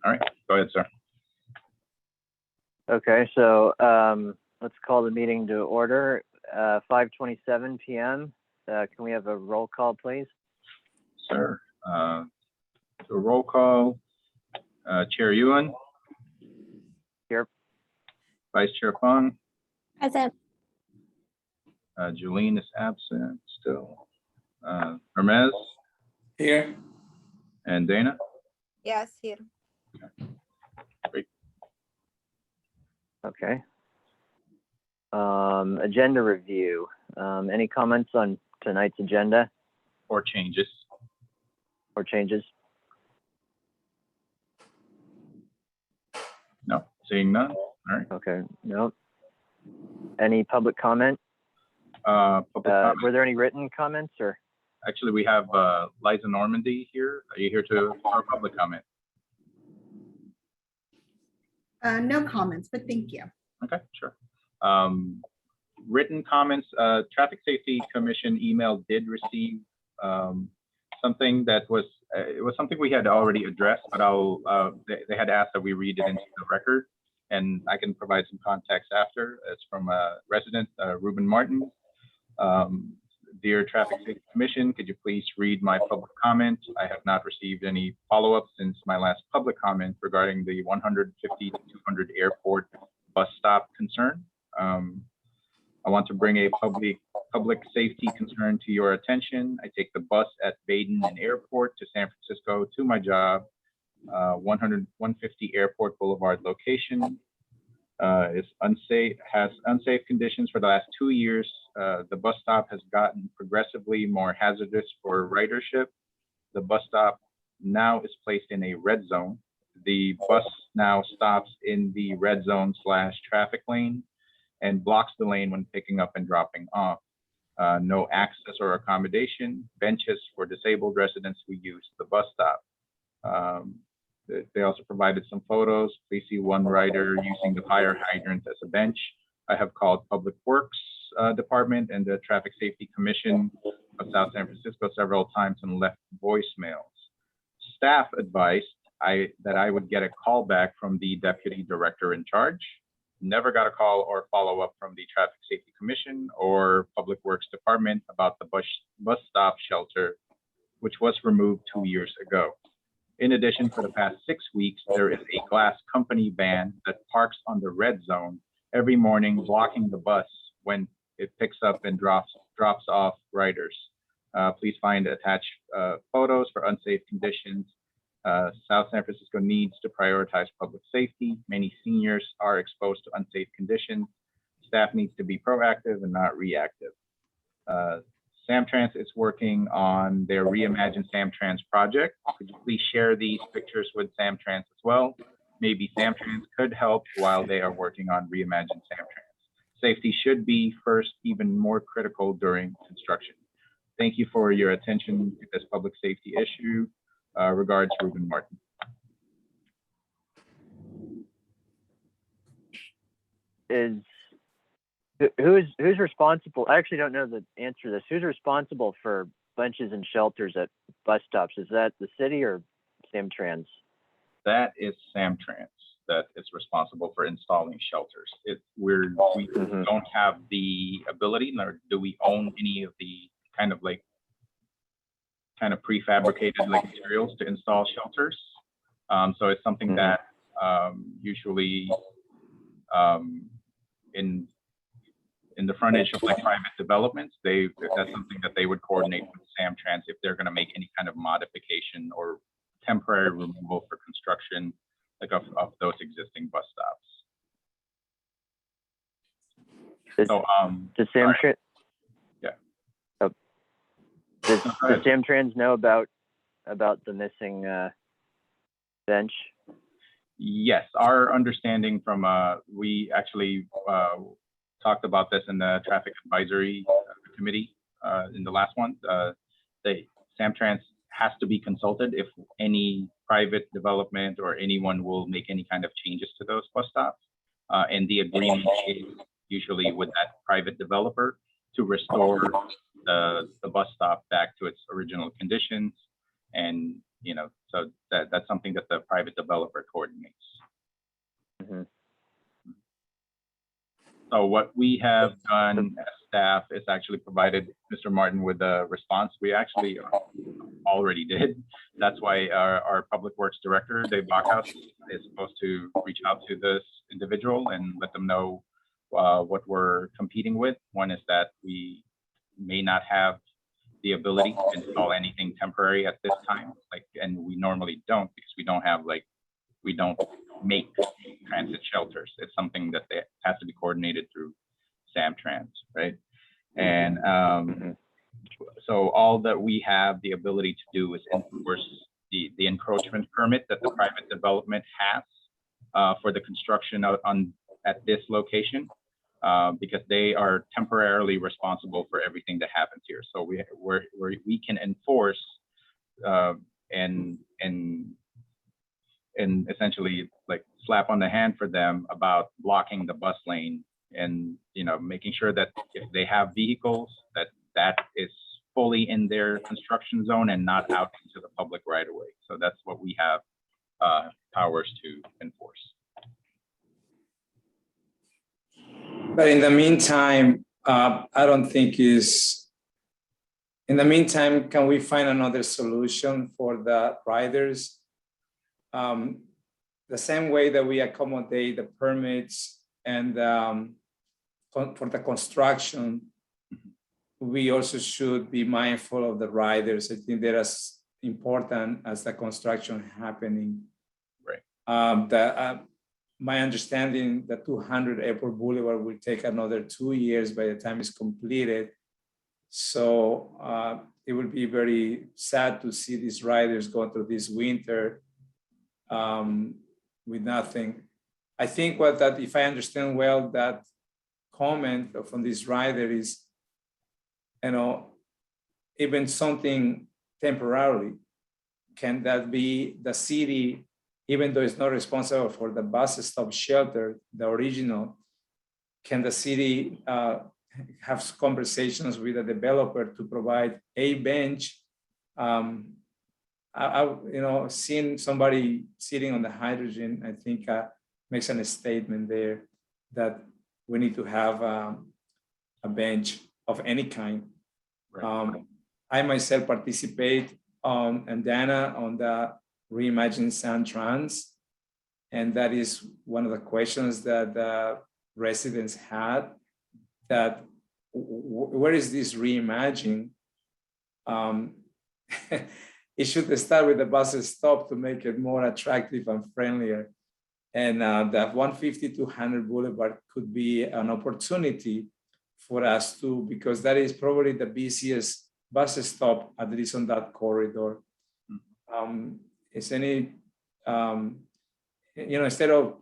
All right, go ahead, sir. Okay, so let's call the meeting to order. 5:27 p.m. Can we have a roll call, please? Sir, so roll call. Chair Yuan. Here. Vice Chair Fung. Present. Julene is absent still. Hermes. Here. And Dana. Yes, here. Great. Okay. Agenda review. Any comments on tonight's agenda Or changes. or changes? No, seeing none. All right. Okay, no. Any public comment? Public comment. Were there any written comments or? Actually, we have Liza Normandy here. Are you here to our public comment? No comments, but thank you. Okay, sure. Written comments, Traffic Safety Commission email did receive something that was, it was something we had already addressed, but they had asked that we read it into the record, and I can provide some context after. It's from a resident, Ruben Martin. Dear Traffic Safety Commission, could you please read my public comment? I have not received any follow-up since my last public comment regarding the 150 to 200 airport bus stop concern. I want to bring a public safety concern to your attention. I take the bus at Baden and Airport to San Francisco to my job. 150 Airport Boulevard location is unsafe, has unsafe conditions for the last 2 years. The bus stop has gotten progressively more hazardous for ridership. The bus stop now is placed in a red zone. The bus now stops in the red zone / traffic lane and blocks the lane when picking up and dropping off. No access or accommodation, benches for disabled residents who use the bus stop. They also provided some photos. Please see one rider using the fire hydrant as a bench. I have called Public Works Department and the Traffic Safety Commission of South San Francisco several times and left voicemails. Staff advised that I would get a call back from the Deputy Director in charge. Never got a call or follow-up from the Traffic Safety Commission or Public Works Department about the bus stop shelter, which was removed 2 years ago. In addition, for the past 6 weeks, there is a glass company van that parks on the red zone every morning, blocking the bus when it picks up and drops off riders. Please find attached photos for unsafe conditions. South San Francisco needs to prioritize public safety. Many seniors are exposed to unsafe conditions. Staff needs to be proactive and not reactive. Samtrans is working on their Reimagine Samtrans project. Could you please share these pictures with Samtrans as well? Maybe Samtrans could help while they are working on Reimagine Samtrans. Safety should be first, even more critical during construction. Thank you for your attention to this public safety issue. Regards, Ruben Martin. Who's responsible? I actually don't know the answer to this. Who's responsible for benches and shelters at bus stops? Is that the city or Samtrans? That is Samtrans that is responsible for installing shelters. We don't have the ability, nor do we own any of the kind of prefabricated materials to install shelters. So it's something that usually in the frontage of private developments, that's something that they would coordinate with Samtrans if they're going to make any kind of modification or temporary removal for construction of those existing bus stops. Does Samtrans? Yeah. Oh. Does Samtrans know about the missing bench? Yes, our understanding from we actually talked about this in the traffic advisory committee in the last one. Samtrans has to be consulted if any private development or anyone will make any kind of changes to those bus stops. And the agreement is usually with that private developer to restore the bus stop back to its original conditions. And so that's something that the private developer coordinates. Mhm. So what we have done as staff is actually provided Mr. Martin with a response. We actually already did. That's why our Public Works Director, Dave Backhaus, is supposed to reach out to this individual and let them know what we're competing with. One is that we may not have the ability to install anything temporary at this time, and we normally don't, because we don't make transit shelters. It's something that has to be coordinated through Samtrans, right? And so all that we have the ability to do is enforce the encroachment permit that the private development has for the construction at this location, because they are temporarily responsible for everything that happens here. So we can enforce and essentially like slap on the hand for them about blocking the bus lane, and making sure that if they have vehicles, that is fully in their construction zone and not out into the public right of way. So that's what we have powers to enforce. But in the meantime, I don't think in the meantime, can we find another solution for the riders? The same way that we accommodate the permits and for the construction, we also should be mindful of the riders. I think they're as important as the construction happening. Right. My understanding, the 200 Airport Boulevard will take another 2 years by the time it's completed. So it will be very sad to see these riders go through this winter with nothing. I think if I understand well, that comment from this rider is, even something temporarily, can that be the city, even though it's not responsible for the bus stop shelter, the original, can the city have conversations with the developer to provide a bench? Seeing somebody sitting on the hydrogen, I think makes a statement there that we need to have a bench of any kind. Right. I myself participate and Dana on the Reimagine Samtrans, and that is one of the questions that the residents had, that where is this reimagining? It should start with the bus stop to make it more attractive and friendlier. And that 150-200 Boulevard could be an opportunity for us to, because that is probably the busiest bus stop, at least on that corridor. Is any, instead of,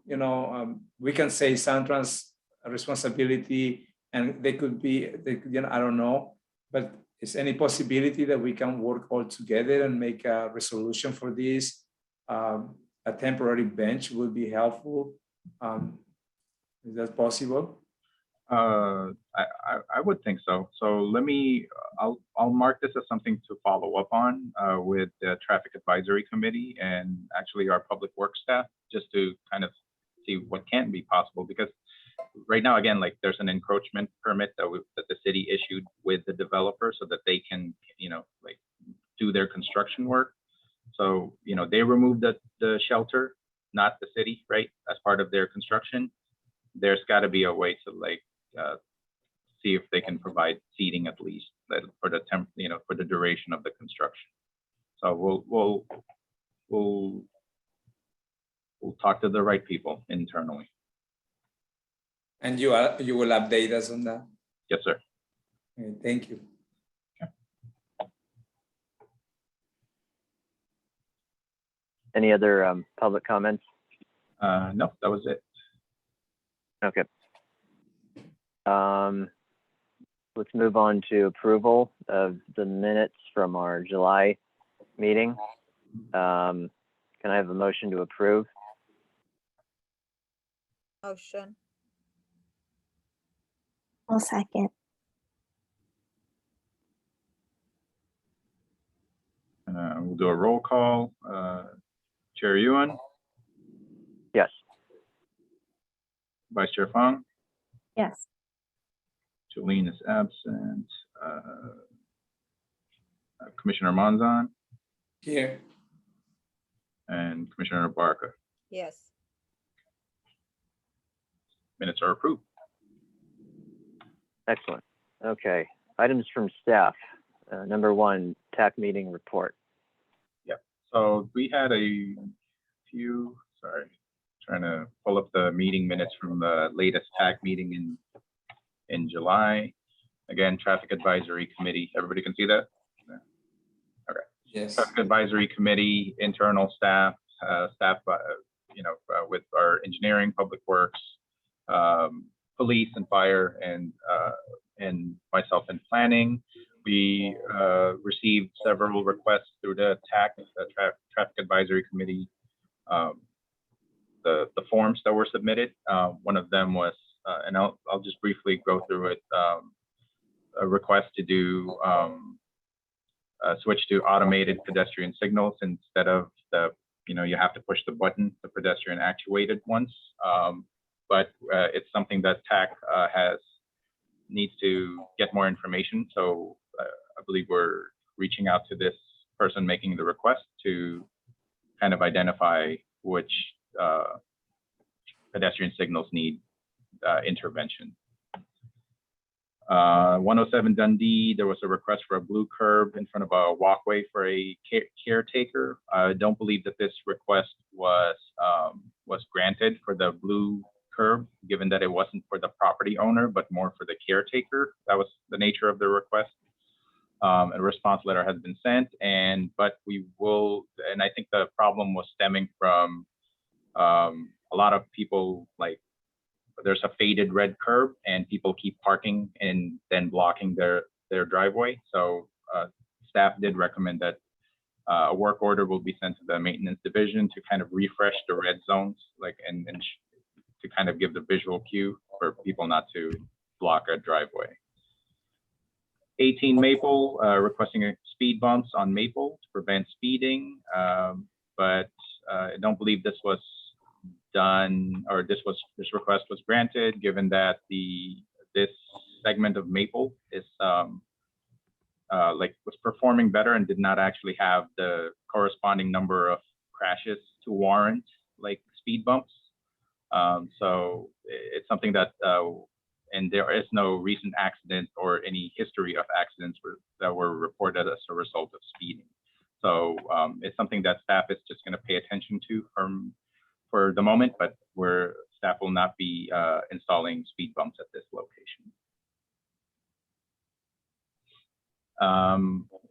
we can say Samtrans responsibility, and they could be, I don't know, but is any possibility that we can work all together and make a resolution for this? A temporary bench would be helpful. Is that possible? I would think so. So I'll mark this as something to follow up on with the Traffic Advisory Committee and actually our Public Works staff, just to kind of see what can be possible. Because right now, again, like there's an encroachment permit that the city issued with the developer so that they can, do their construction work. So, they removed the shelter, not the city, right, as part of their construction. There's got to be a way to see if they can provide seating at least for the duration of the construction. So we'll talk to the right people internally. And you will update us on that? Yes, sir. Okay, thank you. Any other public comments? No, that was it. Okay. Let's move on to approval of the minutes from our July meeting. Can I have a motion to approve? Motion. I'll second. We'll do a roll call. Chair Yuan, Yes. Vice Chair Fang, Yes. Jolene is absent. Commissioner Monzon Here. and Commissioner Barca. Yes. Minutes are approved. Excellent. Okay. Items from staff. Number 1, TAC meeting report. So we had a few, sorry, trying to pull up the meeting minutes from the latest TAC meeting in July. Again, Traffic Advisory Committee, everybody can see that? Yes. Traffic Advisory Committee, internal staff, with our engineering, public works, police and fire, and myself in planning. We received several requests through the TAC, Traffic Advisory Committee, the forms that were submitted. One of them was, and I'll just briefly go through it, a request to do switch to automated pedestrian signals instead of you have to push the button, the pedestrian actuated ones. But it's something that TAC needs to get more information. So I believe we're reaching out to this person making the request to kind of identify which pedestrian signals need intervention. 107 Dundee, there was a request for a blue curb in front of a walkway for a caretaker. I don't believe that this request was granted for the blue curb, given that it wasn't for the property owner, but more for the caretaker. That was the nature of the request. A response letter has been sent, but we will, and I think the problem was stemming from a lot of people, like, there's a faded red curb and people keep parking and then blocking their driveway. So staff did recommend that a work order will be sent to the maintenance division to kind of refresh the red zones, and to kind of give the visual cue for people not to block a driveway. 18 Maple, requesting speed bumps on Maple to prevent speeding, but I don't believe this was done, or this request was granted, given that this segment of Maple is was performing better and did not actually have the corresponding number of crashes to warrant speed bumps. So it's something that and there is no recent accident or any history of accidents that were reported as a result of speeding. So it's something that staff is just going to pay attention to for the moment, but staff will not be installing speed bumps at this location.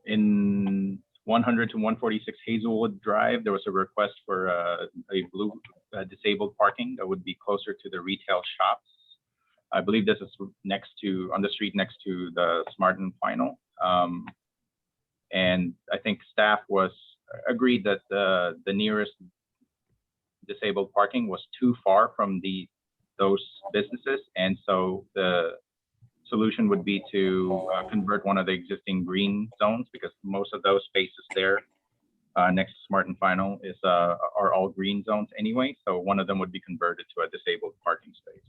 In 100 to 146 Hazelwood Drive, there was a request for a blue disabled parking that would be closer to the retail shops. I believe this is on the street next to the Smart and Final. And I think staff agreed that the nearest disabled parking was too far from those businesses. And so the solution would be to convert one of the existing green zones, because most of those spaces there next to Smart and Final are all green zones anyway. So one of them would be converted to a disabled parking space.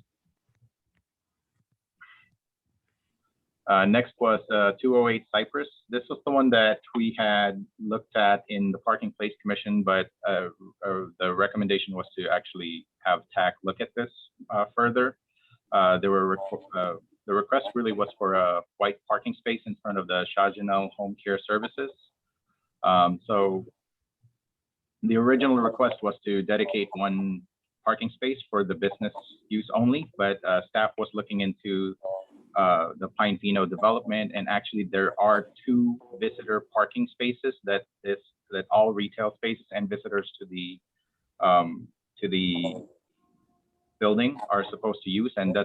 Next was 208 Cypress. This was the one that we had looked at in the Parking Place Commission, but the recommendation was to actually have TAC look at this further. The request really was for a white parking space in front of the Shah Janel Home Care Services. So the original request was to dedicate one parking space for the business use only, but staff was looking into the Pine Fino development, and actually there are 2 visitor parking spaces that all retail spaces and visitors to the building are supposed to use, and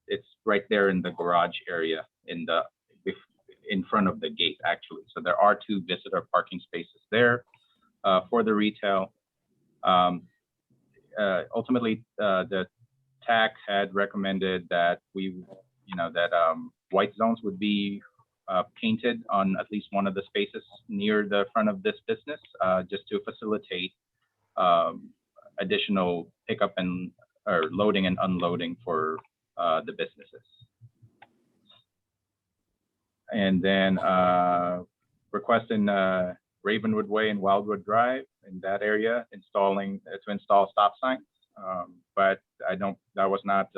it's right there in the garage area in front of the gate actually. So there are 2 visitor parking spaces there for the retail. Ultimately, the TAC had recommended that white zones would be painted on at least one of the spaces near the front of this business, just to facilitate additional pickup and or loading and unloading for the businesses. And then requesting Ravenwood Way and Wildwood Drive in that area, to install stop signs. But that was not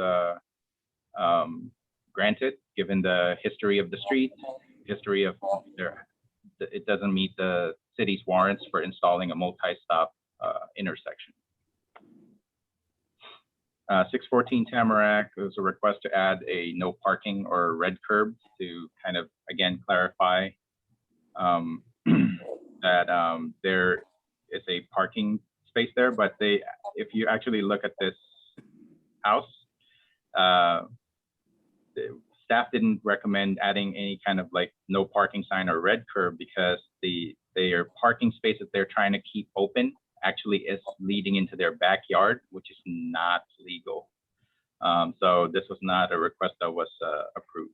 granted, given the history of the street, it doesn't meet the city's warrants for installing a multi-stop intersection. 614 Tamarack, was a request to add a no parking or red curb to kind of, again, clarify that there is a parking space there, but if you actually look at this house, the staff didn't recommend adding any kind of like no parking sign or red curb because their parking space that they're trying to keep open actually is leading into their backyard, which is not legal. So this was not a request that was approved.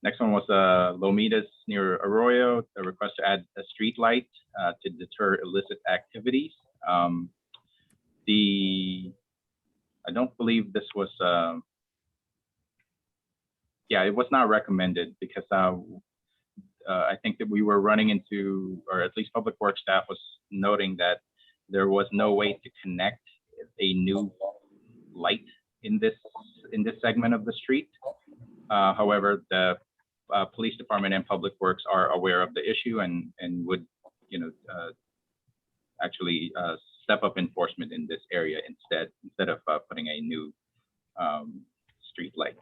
Next one was Lomitas near Arroyo, a request to add a street light to deter illicit activities. I don't believe this was, it was not recommended because I think that we were running into, or at least Public Works staff was noting that there was no way to connect a new light in this segment of the street. However, the police department and Public Works are aware of the issue and would, actually step up enforcement in this area instead of putting a new street light.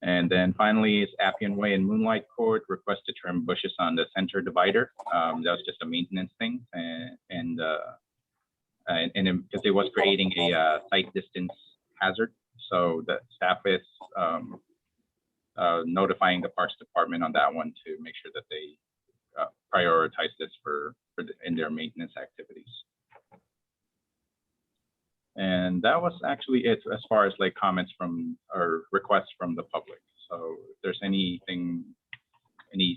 And then finally is Appian Way and Moonlight Court, request to trim bushes on the center divider. That was just a maintenance thing, and because it was creating a sight distance hazard. So the staff is notifying the Parks Department on that one to make sure that they prioritize this in their maintenance activities. And that was actually it as far as like comments from or requests from the public. So if there's any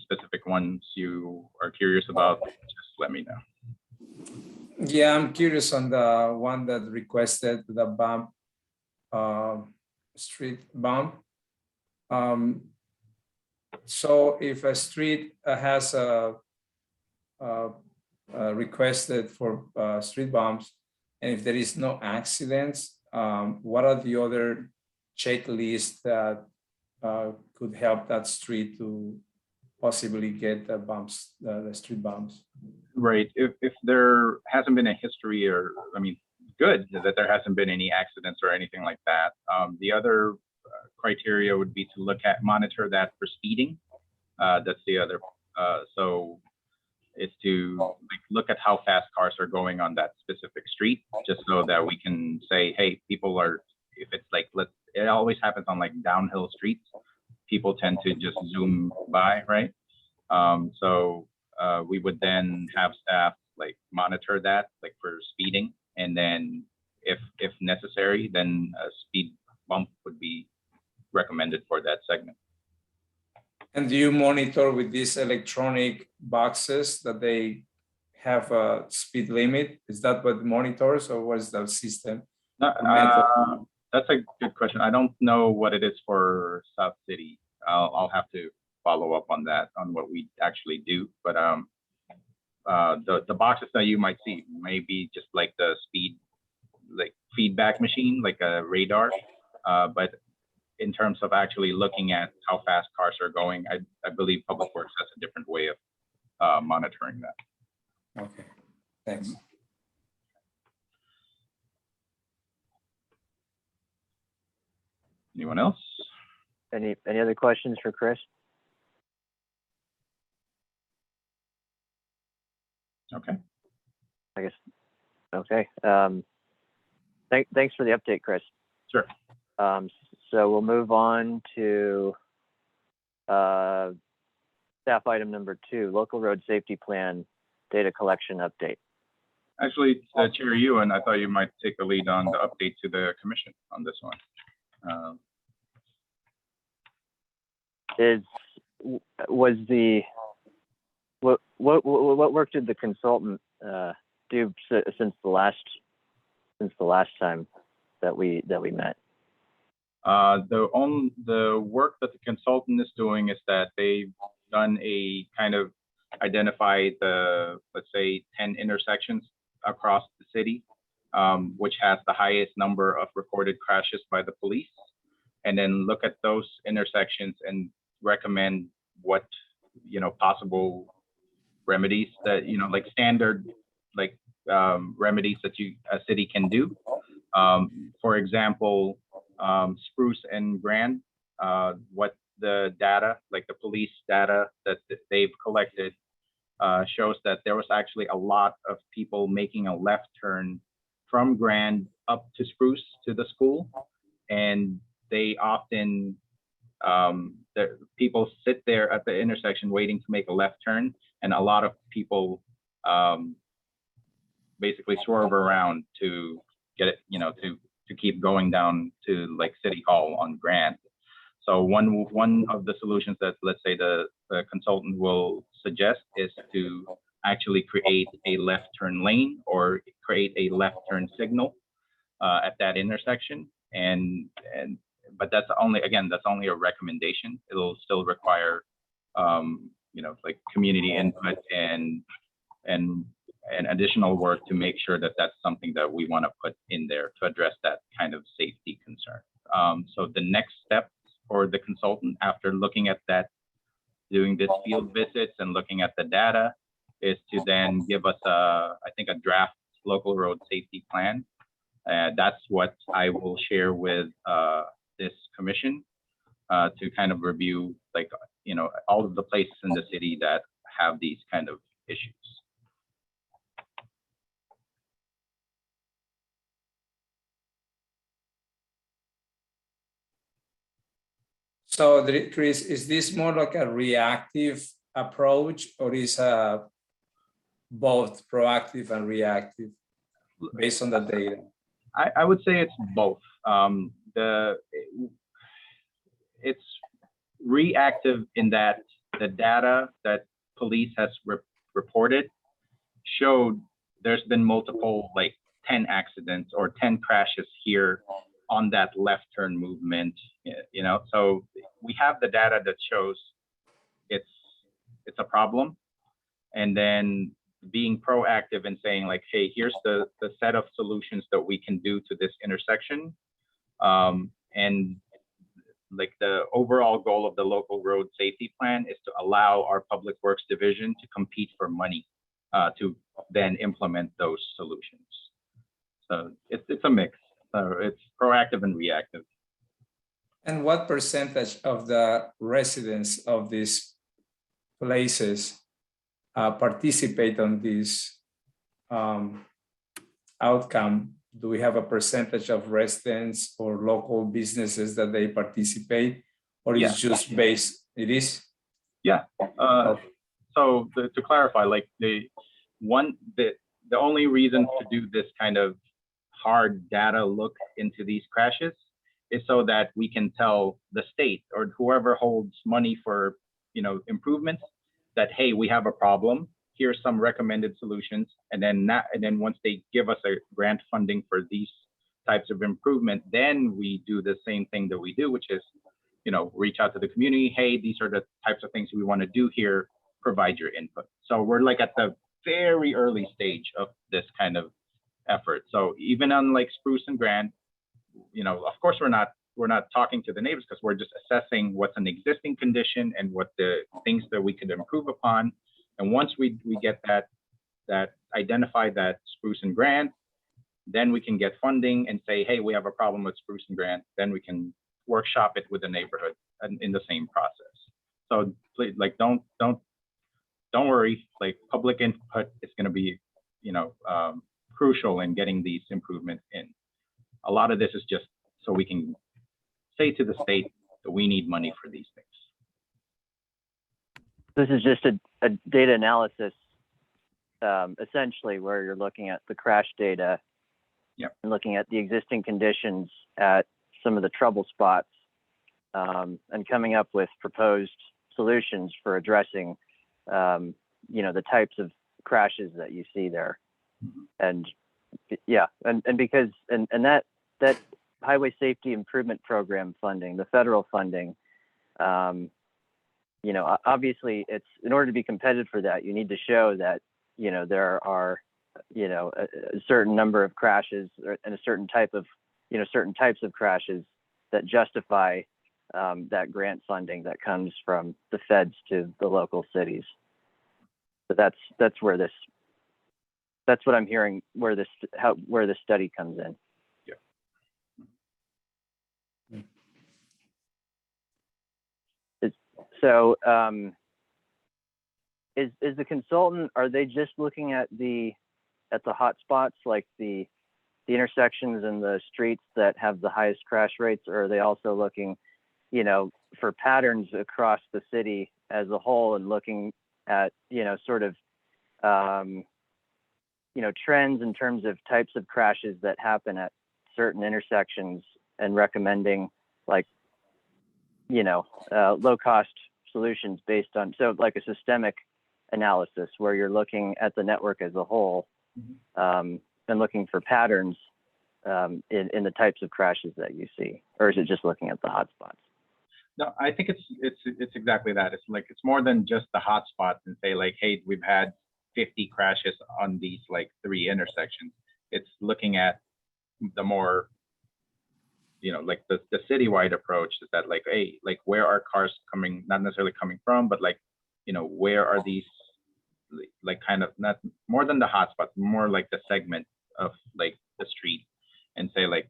specific ones you are curious about, just let me know. Yeah, I'm curious on the one that requested the bump, street bump. So if a street has a requested for street bumps, and if there is no accidents, what are the other checklists that could help that street to possibly get the bumps, the street bumps? Right. If there hasn't been a history, or good that there hasn't been any accidents or anything like that. The other criteria would be to monitor that for speeding. That's the other. So is to look at how fast cars are going on that specific street, just so that we can say, hey, people are, if it's like, it always happens on like downhill streets, people tend to just zoom by, right? So we would then have staff like monitor that, like for speeding, and then if necessary, then a speed bump would be recommended for that segment. And do you monitor with these electronic boxes that they have a speed limit? Is that what monitors, or what is the system? That's a good question. I don't know what it is for South City. I'll have to follow up on that, on what we actually do. But the boxes that you might see may be just like the speed, like feedback machine, like a radar. But in terms of actually looking at how fast cars are going, I believe Public Works has a different way of monitoring that. Okay, thanks. Anyone else? Any other questions for Chris? Okay. I guess, okay. Thanks for the update, Chris. Sure. So we'll move on to staff item number 2, local road safety plan data collection update. Actually, Chair Ewan, I thought you might take the lead on the update to the commission on this one. was the what work did the consultant do since the last time that we met? The work that the consultant is doing is that they've done a kind of identify the, let's say, 10 intersections across the city, which has the highest number of recorded crashes by the police, and then look at those intersections and recommend what, possible remedies that, like standard, like remedies that a city can do. For example, Spruce and Grand, what the data, like the police data that they've collected, shows that there was actually a lot of people making a left turn from Grand up to Spruce to the school, and they often the people sit there at the intersection waiting to make a left turn, and a lot of people basically swerve around to get it, to keep going down to like City Hall on Grand. So one of the solutions that, let's say, the consultant will suggest is to actually create a left turn lane or create a left turn signal at that intersection. But that's only a recommendation. It'll still require, like community input and additional work to make sure that that's something that we want to put in there to address that kind of safety concern. So the next step for the consultant, after looking at that, doing this field visits and looking at the data, is to then give us I think a draft local road safety plan. That's what I will share with this commission to kind of review, like, all of the places in the city that have these kind of issues. So, Chris, is this more like a reactive approach, or is both proactive and reactive based on the data? I would say it's both. It's reactive in that the data that police has reported showed there's been multiple, like 10 accidents or 10 crashes here on that left turn movement, so we have the data that shows it's a problem, and then being proactive and saying like, hey, here's the set of solutions that we can do to this intersection, and like the overall goal of the local road safety plan is to allow our public works division to compete for money to then implement those solutions. So it's a mix. So it's proactive and reactive. And what percentage of the residents of these places participate on this outcome? Do we have a percentage of residents or local businesses that they participate, or is it just based? It is? Yeah. So to clarify, like the only reason to do this kind of hard data look into these crashes is so that we can tell the state or whoever holds money for, improvements that, hey, we have a problem. Here's some recommended solutions. And then once they give us a grant funding for these types of improvement, then we do the same thing that we do, which is, reach out to the community. Hey, these are the types of things we want to do here. Provide your input. So we're like at the very early stage of this kind of effort. So even on like Spruce and Grand, of course we're not talking to the neighbors because we're just assessing what's an existing condition and what the things that we could improve upon. And once we get that identify that Spruce and Grand, then we can get funding and say, hey, we have a problem with Spruce and Grand. Then we can workshop it with the neighborhood and in the same process. So like don't worry, like public input is going to be crucial in getting these improvements in. A lot of this is just so we can say to the state that we need money for these things. This is just a data analysis, essentially, where you're looking at the crash data and looking at the existing conditions at some of the trouble spots and coming up with proposed solutions for addressing, the types of crashes that you see there. And yeah, and because, and that highway safety improvement program funding, the federal funding, obviously it's, in order to be competitive for that, you need to show that, there are, a certain number of crashes and a certain type of, certain types of crashes that justify that grant funding that comes from the feds to the local cities. So that's where this, that's what I'm hearing, where this study comes in. So is the consultant, are they just looking at the hot spots, like the intersections and the streets that have the highest crash rates, or are they also looking, for patterns across the city as a whole, and looking at, sort of, trends in terms of types of crashes that happen at certain intersections, and recommending, like, low cost solutions based on, so like a systemic analysis where you're looking at the network as a whole, and looking for patterns in the types of crashes that you see, or is it just looking at the hotspots? No, I think it's exactly that. It's more than just the hotspots and say like, hey, we've had 50 crashes on these like 3 intersections. It's looking at the more, like the citywide approach is that like, hey, like where are cars coming, not necessarily coming from, but like, where are these, like kind of not more than the hotspots, more like the segment of like the street, and say like,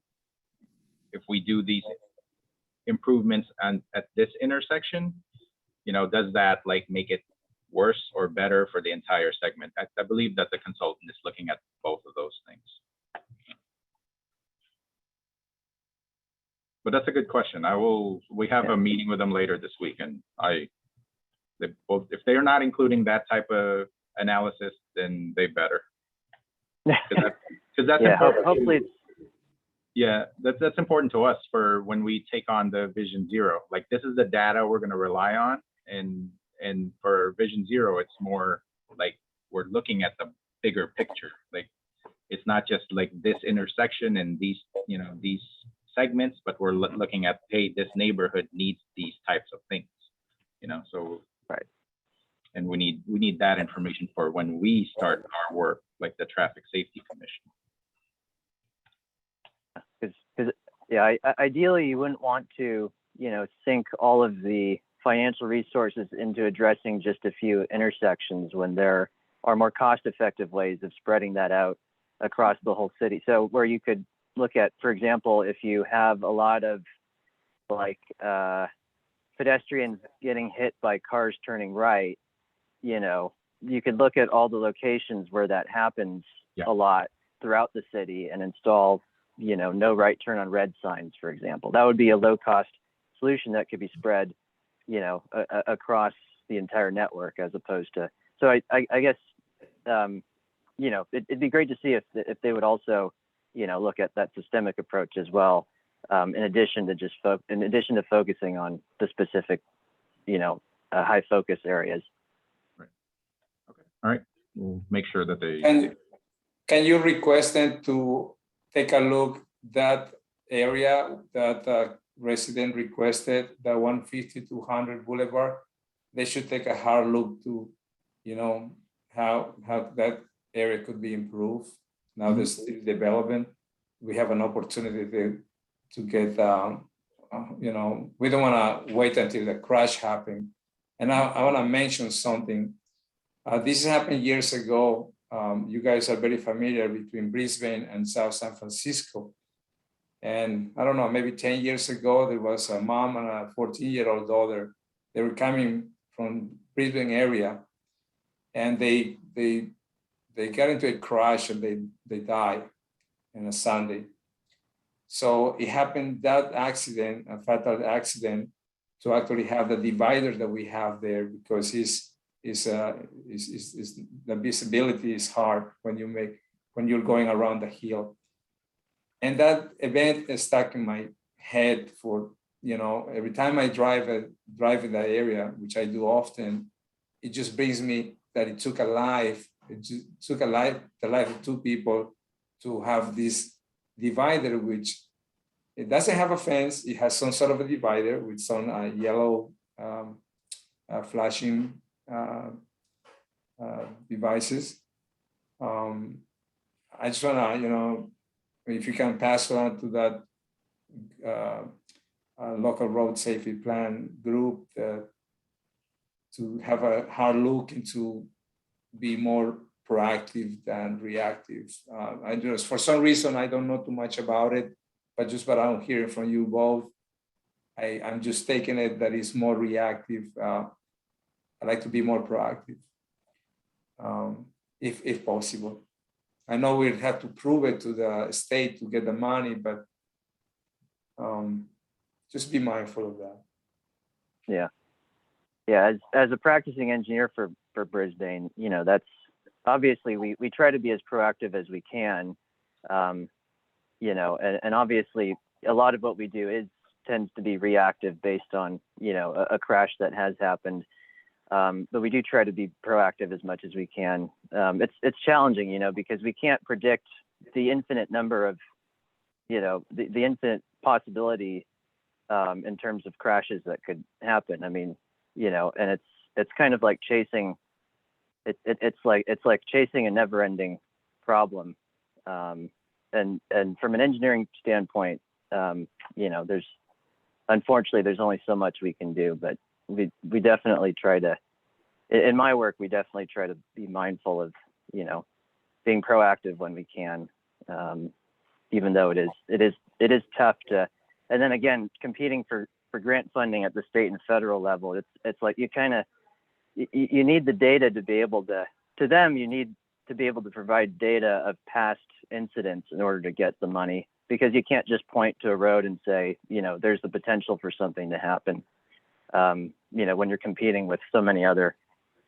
if we do these improvements at this intersection, does that like make it worse or better for the entire segment? I believe that the consultant is looking at both of those things. But that's a good question. We have a meeting with them later this week, and if they're not including that type of analysis, then they better. Because that's yeah, important. hopefully it's, Yeah, that's important to us for when we take on the Vision Zero. Like this is the data we're going to rely on, and for Vision Zero, it's more like we're looking at the bigger picture. Like it's not just like this intersection and these these segments, but we're looking at, hey, this neighborhood needs these types of things. So right. And we need that information for when we start our work, like the Traffic Safety Commission. Because ideally you wouldn't want to sink all of the financial resources into addressing just a few intersections when there are more cost-effective ways of spreading that out across the whole city. So where you could look at, for example, if you have a lot of like pedestrians getting hit by cars turning right, you could look at all the locations where that happens a lot throughout the city and install no right turn on red signs, for example. That would be a low cost solution that could be spread, across the entire network, as opposed to, so I guess, it'd be great to see if they would also, look at that systemic approach as well, in addition to focusing on the specific, high focus areas. Right. Okay. All right. We'll make sure that they. And can you request them to take a look that area that resident requested, the 150 to 100 Boulevard? They should take a hard look to, how that area could be improved. Now there's still development. We have an opportunity to get, we don't want to wait until the crash happened. And I want to mention something. This happened years ago. You guys are very familiar between Brisbane and South San Francisco. And I don't know, maybe 10 years ago, there was a mom and a 14-year-old daughter. They were coming from Brisbane area, and they got into a crash and they died on a Sunday. So it happened, that accident, a fatal accident, to actually have the divider that we have there, because the visibility is hard when you're going around the hill. And that event is stuck in my head for you know, every time I drive in that area, which I do often, it just brings me that it took a life. It just took the life of two people to have this divider, which it doesn't have a fence. It has some sort of a divider with some yellow flashing devices. I just wanna, you know, if you can pass on to that local road safety plan group to have a hard look into be more proactive than reactive. I just, for some reason, I don't know too much about it, but just what I'm hearing from you both, I'm just taking it that it's more reactive. I like to be more proactive, if possible. I know we'd have to prove it to the state to get the money, but just be mindful of that. Yeah, as a practicing engineer for Brisbane, you know, that's obviously we try to be as proactive as we can, you know, and obviously a lot of what we do tends to be reactive based on, you know, a crash that has happened. But we do try to be proactive as much as we can. It's challenging, you know, because we can't predict the infinite number of, you know, the infinite possibility in terms of crashes that could happen. I mean, you know, and it's kind of like chasing. It's like chasing a never-ending problem. And from an engineering standpoint, you know, unfortunately there's only so much we can do, but we definitely try to, in my work, we definitely try to be mindful of, you know, being proactive when we can, even though it is tough to, and then again, competing for grant funding at the state and federal level, it's like you kind of, you need the data to be able to them, you need to be able to provide data of past incidents in order to get the money, because you can't just point to a road and say, you know, there's the potential for something to happen. You know, when you're competing with so many other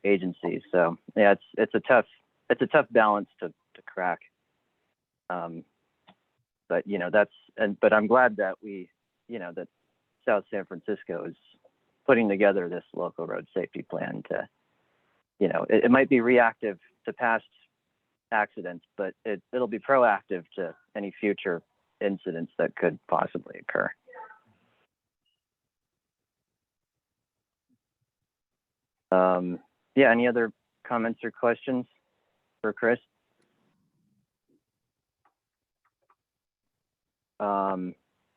agencies. So yeah, it's a tough balance to crack. But you know, but I'm glad that that South San Francisco is putting together this local road safety plan to, you know, it might be reactive to past accidents, but it'll be proactive to any future incidents that could possibly occur. Yeah, any other comments or questions for Chris?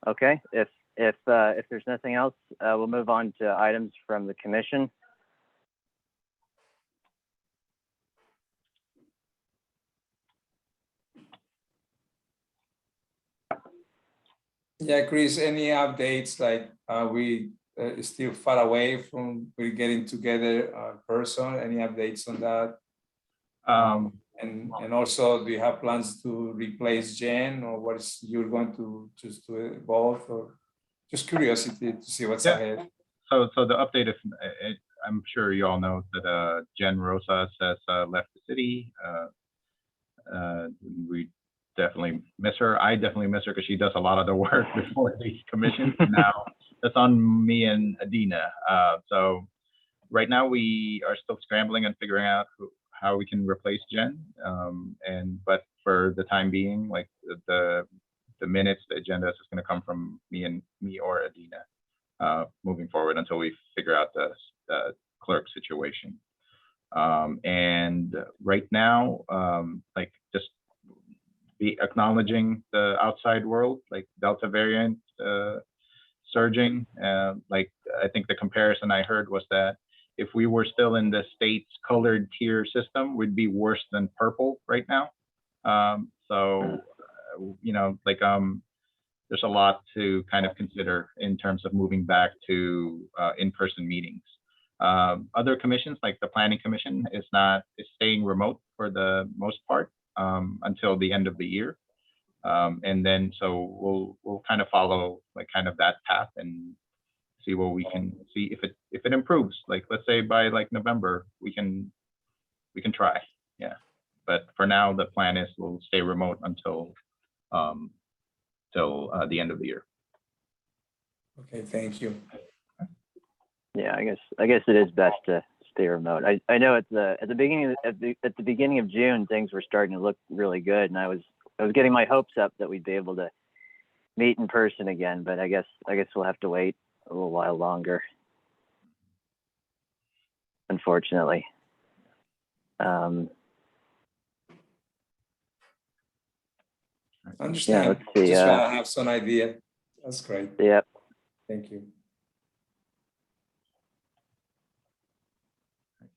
Okay, if there's nothing else, we'll move on to items from the commission. Yeah, Chris, any updates? Like, we still far away from we're getting together person? Any updates on that? And also, do you have plans to replace Jen, or what is you're going to just do it both, or just curiosity to see what's ahead? So the update is, I'm sure you all know that Jen Rosas has left the city. We definitely miss her. I definitely miss her because she does a lot of the work before the commission. Now that's on me and Adina. So right now we are still scrambling and figuring out how we can replace Jen. But for the time being, like the minutes, the agenda is just going to come from me or Adina moving forward until we figure out the clerk situation. And right now, like just be acknowledging the outside world, like Delta variant surging. Like I think the comparison I heard was that if we were still in the state's colored tier system, we'd be worse than purple right now. So, you know, like there's a lot to kind of consider in terms of moving back to in-person meetings. Other commissions, like the Planning Commission, is staying remote for the most part until the end of the year. And then so we'll kind of follow like kind of that path and see what we can see if it improves. Like let's say by like November we can try. Yeah. But for now the plan is we'll stay remote until till the end of the year. Okay, thank you. Yeah, I guess it is best to stay remote. I know at the beginning of June, things were starting to look really good, and I was getting my hopes up that we'd be able to meet in person again, but I guess we'll have to wait a little while longer, unfortunately. Understand. let's see, Just want to have some idea. That's great. Yeah. Thank you.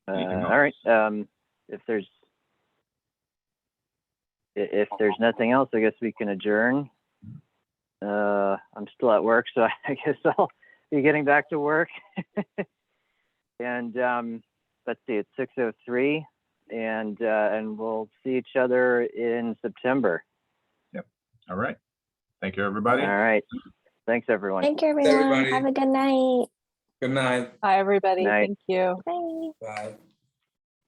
Anything All right. If there's nothing else, I guess we can adjourn. I'm still at work, so I guess I'll be getting back to work. And let's see, it's 6:03, and we'll see each other in September. All right. Thank you, everybody. All right. Thanks, everyone. Thank you, everyone. everybody. Have a good night. Good night. Bye, everybody. Night. Thank you. Bye. Bye.